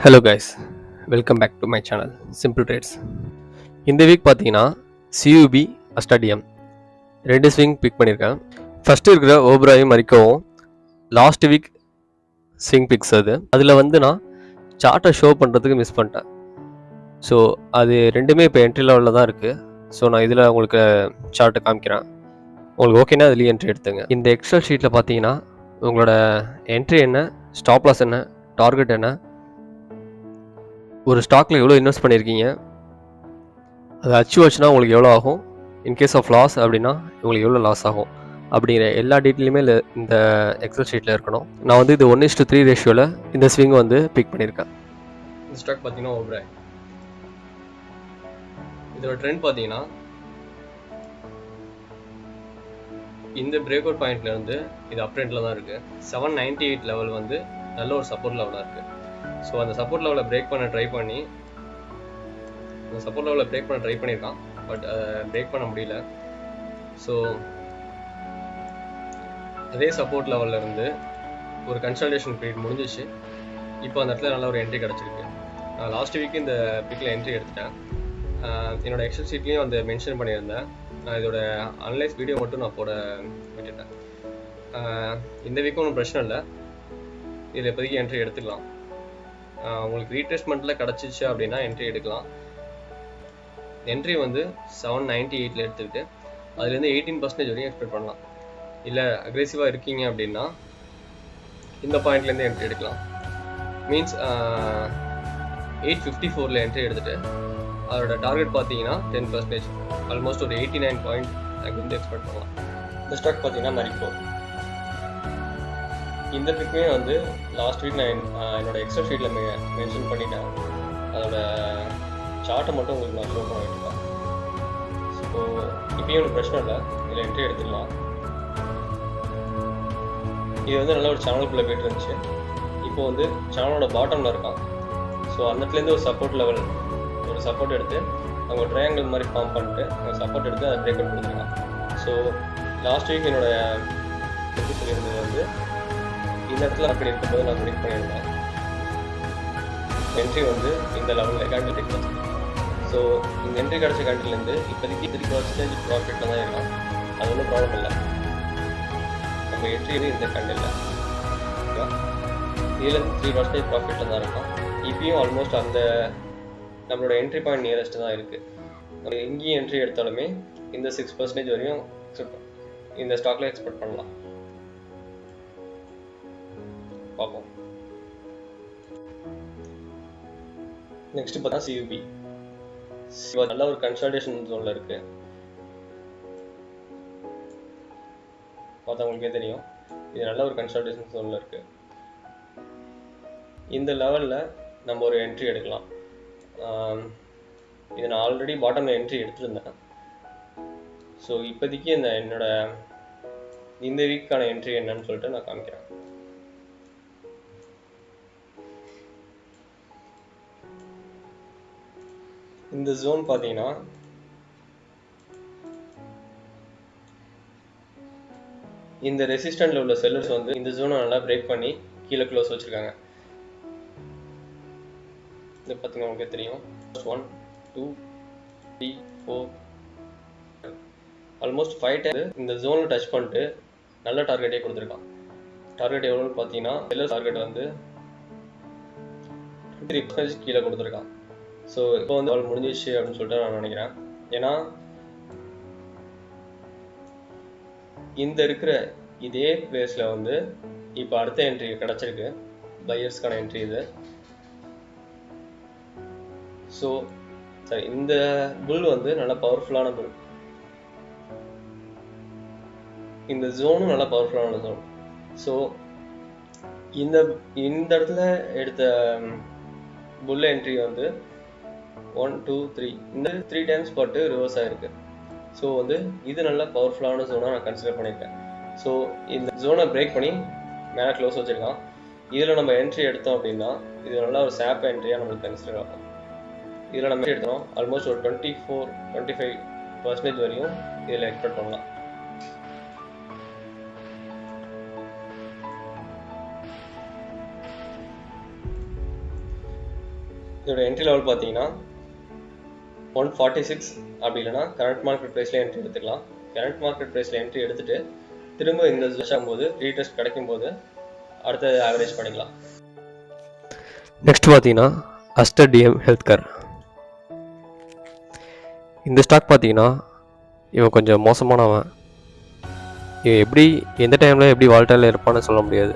Hello guys, welcome back to my channel Simple Trades. இந்த week பார்த்தீங்கன்னா CUB அஸ்டாடியம் ரெண்டு swing big பண்ணியிருக்கேன். First இருக்கிற ஓப்ராயும் மரிக்கோவும் லாஸ்ட் வீக் ஸ்விங் பிக்ஸ் அதில் நான் சார்ட்டை ஷோ பண்ணுறதுக்கு மிஸ் பண்ணிட்டேன். ஸோ அது ரெண்டுமே இப்போ என்ட்ரி லெவலில் தான் இருக்குது. ஸோ நான் இதில் உங்களுக்கு சார்ட்டை காமிக்கிறேன். உங்களுக்கு ஓகேனா அதுலேயே என்ட்ரி எடுத்துங்க. இந்த எக்ஸல் ஷீட்டில் பார்த்தீங்கன்னா உங்களோட என்ட்ரி என்ன, ஸ்டாப் லாஸ் என்ன, டார்கெட் என்ன, ஒரு ஸ்டாக்கில் எவ்வளோ இன்வெஸ்ட் பண்ணியிருக்கீங்க, அது அச்சீவ் ஆச்சுன்னா உங்களுக்கு எவ்வளோ ஆகும், இன்கேஸ் ஆஃப் லாஸ் அப்படின்னா உங்களுக்கு எவ்வளோ லாஸ் ஆகும் அப்படிங்கிற எல்லா டீட்டெயிலுமே இந்த எக்ஸல் ஷீட்டில் இருக்கணும். நான் இது 1:3 ரேஷியோவில் இந்த ஸ்விங் பிக் பண்ணியிருக்கேன். இந்த ஸ்டாக் பார்த்தீங்கன்னா ஓப்ராய். இதோட ட்ரெண்ட் பார்த்தீங்கன்னா இந்த பிரேக் அவுட் பாயிண்ட்லேருந்து இது அப் ட்ரெண்டில் தான் இருக்குது. 798 லெவல் நல்ல ஒரு சப்போர்ட் லெவலாக இருக்குது. ஸோ அந்த சப்போர்ட் லெவலை பிரேக் பண்ண ட்ரை பண்ணியிருக்கான். பட் பிரேக் பண்ண முடியல. ஸோ அதே சப்போர்ட் லெவலில் இருந்து ஒரு கன்சல்டேஷன் பீரியட் முடிஞ்சிச்சு. இப்போ அந்த இடத்துல நல்ல ஒரு என்ட்ரி கிடச்சிருக்கு. நான் லாஸ்ட் வீக் இந்த பிக்கில் என்ட்ரி எடுத்துட்டேன். என்னோடய எக்ஸல் ஷீட்லேயும் மென்ஷன் பண்ணியிருந்தேன். நான் இதோட அனலைஸ் வீடியோ மட்டும் நான் போட விட்டுட்டேன். இந்த வீக்கும் ஒன்றும் பிரச்சனை இல்லை, இதில் இப்போதைக்கு என்ட்ரி எடுத்துக்கலாம். உங்களுக்கு ரீட்ரேஸ்மெண்ட்டில் கிடச்சிச்சு அப்படின்னா என்ட்ரி எடுக்கலாம். என்ட்ரி 798 எடுத்துக்கிட்டு அதுலேருந்து 18% வரையும் எக்ஸ்பெக்ட் பண்ணலாம். இல்லை அக்ரெசிவாக இருக்கீங்க அப்படின்னா இந்த பாயிண்ட்லேருந்து என்ட்ரி எடுக்கலாம். மீன்ஸ் 854 என்ட்ரி எடுத்துகிட்டு அதோட டார்கெட் பார்த்தீங்கன்னா 10%, ஆல்மோஸ்ட் ஒரு 89 பாயிண்ட் அங்கே எக்ஸ்பெக்ட் பண்ணலாம். இந்த ஸ்டாக் பார்த்தீங்கன்னா MARICO. இந்த ட்ரிக்குமே லாஸ்ட் வீக் நான் என்னோட எக்ஸல் ஷீட்டில் மென்ஷன் பண்ணிட்டேன். அதோட சார்ட்டை மட்டும் உங்களுக்கு நான் ஷோ பண்ணிட்டுருக்கேன். ஸோ இப்போயும் ஒன்றும் பிரச்சனை இல்லை, இதில் என்ட்ரி எடுத்துடலாம். இது நல்ல ஒரு சேனலுக்குள்ளே போய்ட்டு இருந்துச்சு. இப்போ சேனலோட பாட்டமில் இருக்கான். ஸோ அந்த இடத்துலேருந்து ஒரு சப்போர்ட் எடுத்து அவங்க ட்ரையாங்கிள் மாதிரி ஃபார்ம் பண்ணிட்டு அவங்க சப்போர்ட் எடுத்து அதை பிரேக் அவுட் கொடுத்துருக்கான். ஸோ லாஸ்ட் வீக் என்னோட எப்படி சொல்லியிருந்தது இந்த இடத்துல அப்படி இருக்கும்போது நான் ப்ரிடிக்ட் பண்ணியிருந்தேன். என்ட்ரி இந்த லெவலில் கேண்டில் டேக் பண்ணேன். ஸோ இந்த என்ட்ரி கிடச்ச கேண்டில்லேருந்து இப்போதைக்கு 3% ப்ராஃபிட்டில் தான் இருக்கலாம். அது ஒன்றும் ப்ராப்ளம் இல்லை. நம்ம என்ட்ரி இந்த கேண்டில் இதில் 3% ப்ராஃபிட்டில் தான் இருக்கும். இப்பயும் ஆல்மோஸ்ட் அந்த நம்மளோட என்ட்ரி பாயிண்ட் நியரஸ்ட் தான் இருக்குது. நம்ம எங்கேயும் என்ட்ரி எடுத்தாலுமே இந்த 6% வரையும் இந்த ஸ்டாக்கில் எக்ஸ்பெக்ட் பண்ணலாம். பார்ப்போம். நெக்ஸ்ட் பார்த்தா CUB. நல்ல ஒரு கன்சல்டேஷன் ஜோன்ல இருக்கு. பார்த்தா உங்களுக்கே தெரியும், இது நல்ல ஒரு கன்சல்டேஷன் ஜோன்ல இருக்கு. இந்த லெவல்ல நம்ம ஒரு என்ட்ரி எடுக்கலாம். இது நான் ஆல்ரெடி பாட்டம்ல என்ட்ரி எடுத்துருந்தேன். ஸோ இப்போதைக்கு என்னோட இந்த வீக்கான என்ட்ரி என்னன்னு சொல்லிட்டு நான் காமிக்கிறேன். இந்த ஜோன் பார்த்தீங்கன்னா இந்த ரெசிஸ்டன்ட்ல உள்ள செல்லர்ஸ் இந்த ஜோனை நல்லா பிரேக் பண்ணி கீழே க்ளோஸ் வச்சிருக்காங்க. இது பார்த்தீங்கன்னா உங்களுக்கு தெரியும். 1 2 3 4 ஆல்மோஸ்ட் 5 டைம் இந்த ஜோனில் டச் பண்ணிட்டு நல்ல டார்கெட்டே கொடுத்துருக்கான். டார்கெட் எவ்வளோன்னு பார்த்தீங்கன்னா செல்லர் டார்கெட் 23% கீழே கொடுத்துருக்கான். ஸோ இப்போ அவள் முடிஞ்சிச்சு அப்படின்னு சொல்லிட்டு நான் நினைக்கிறேன். ஏன்னா இந்த இருக்கிற இதே பிளேஸில் இப்போ அடுத்த என்ட்ரி கிடச்சிருக்கு, பையர்ஸ்க்கான என்ட்ரி இது. ஸோ சரி, இந்த புல் நல்ல பவர்ஃபுல்லான புல். இந்த ஜோனும் நல்ல பவர்ஃபுல்லான ஜோன். ஸோ இந்த இடத்துல எடுத்த புல் என்ட்ரி 1 2 3 இந்த 3 டைம்ஸ் பட்டு ரிவர்ஸ் ஆயிருக்கு. ஸோ இது நல்ல பவர்ஃபுல்லான ஜோனாக நான் கன்சிடர் பண்ணியிருக்கேன். ஸோ இந்த ஜோனை பிரேக் பண்ணி மேலே க்ளோஸ் வச்சுருக்கான். இதில் நம்ம என்ட்ரி எடுத்தோம் அப்படின்னா இது நல்லா ஒரு சாப் என்ட்ரியாக நம்மளுக்கு கன்சிடர் ஆகும். இதில் நம்ம எடுத்தோம் ஆல்மோஸ்ட் ஒரு 24-25% வரையும் இதில் எக்ஸ்பெக்ட் பண்ணலாம். இதோட என்ட்ரி லெவல் பார்த்தீங்கன்னா 146 அப்படி இல்லைனா கரண்ட் மார்க்கெட் ப்ரைஸில் என்ட்ரி எடுத்துக்கலாம். கரண்ட் மார்க்கெட் ப்ரைஸில் என்ட்ரி எடுத்துகிட்டு திரும்ப இந்த போது ரீடெஸ்ட் கிடைக்கும் போது அடுத்த ஆவரேஜ் பண்ணிக்கலாம். நெக்ஸ்ட் பார்த்தீங்கன்னா அஸ்டர் டிஎம் ஹெல்த் கேர். இந்த ஸ்டாக் பார்த்தீங்கன்னா இவன் கொஞ்சம் மோசமானவன். இவன் எப்படி எந்த டைமில் எப்படி வால்டைலில் இருப்பான்னு சொல்ல முடியாது.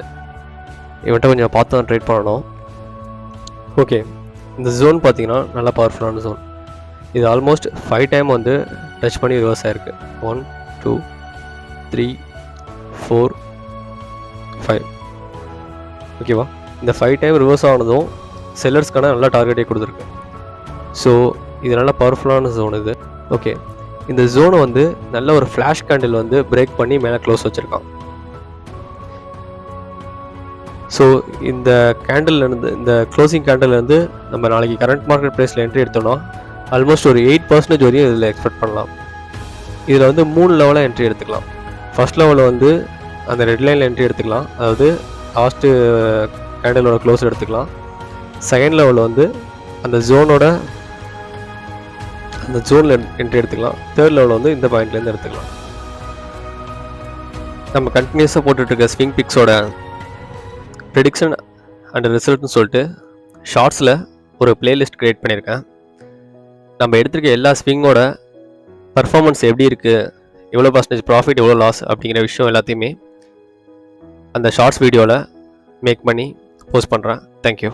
இவன்கிட்ட கொஞ்சம் பார்த்து தான் ட்ரேட் பண்ணணும். ஓகே, இந்த ஜோன் பார்த்தீங்கன்னா நல்லா பவர்ஃபுல்லான ஜோன். இது ஆல்மோஸ்ட் 5 டைம் வந்து டச் பண்ணி ரிவர்ஸ் ஆகிருக்கு. 1 2 3 4 5. ஓகேவா, இந்த 5 டைம் ரிவர்ஸ் ஆனதும் செல்லர்ஸ்க்கான நல்ல டார்கெட்டே கொடுத்துருக்கு. ஸோ இது நல்ல பவர்ஃபுல்லான ஜோன் இது. ஓகே, இந்த ஜோனை வந்து நல்ல ஒரு ஃப்ளாஷ் கேண்டில் வந்து பிரேக் பண்ணி மேலே க்ளோஸ் வச்சுருக்கான். ஸோ இந்த கேண்டில்லேருந்து, இந்த க்ளோசிங் கேண்டில்லேருந்து நம்ம நாளைக்கு கரண்ட் மார்க்கெட் ப்ரைஸில் என்ட்ரி எடுத்தோம்னா ஆல்மோஸ்ட் ஒரு 8% வரையும் இதில் எக்ஸ்பெக்ட் பண்ணலாம். இதில் வந்து 3 லெவலில் என்ட்ரி எடுத்துக்கலாம். ஃபர்ஸ்ட் லெவலில் வந்து அந்த ரெட் லைனில் என்ட்ரி எடுத்துக்கலாம், அதாவது லாஸ்ட்டு கேண்டிலோட க்ளோஸ் எடுத்துக்கலாம். செகண்ட் லெவலில் வந்து அந்த ஜோனில் என்ட்ரி எடுத்துக்கலாம். தேர்ட் லெவலில் வந்து இந்த பாயிண்ட்லேருந்து எடுத்துக்கலாம். நம்ம கண்டினியூஸாக போட்டுட்ருக்க ஸ்விங் பிக்ஸோட ப்ரெடிக்ஷன் அண்ட் ரிசல்ட்னு சொல்லிட்டு ஷார்ட்ஸில் ஒரு பிளேலிஸ்ட் க்ரியேட் பண்ணியிருக்கேன். நம்ம எடுத்திருக்க எல்லா ஸ்விங்கோட பர்ஃபார்மன்ஸ் எப்படி இருக்குது, எவ்வளோ பர்சன்டேஜ் ப்ராஃபிட், எவ்வளோ லாஸ் அப்படிங்கிற விஷயம் எல்லாத்தையுமே அந்த ஷார்ட்ஸ் வீடியோவில் மேக் பண்ணி போஸ்ட் பண்ணுறேன். தேங்க்யூ.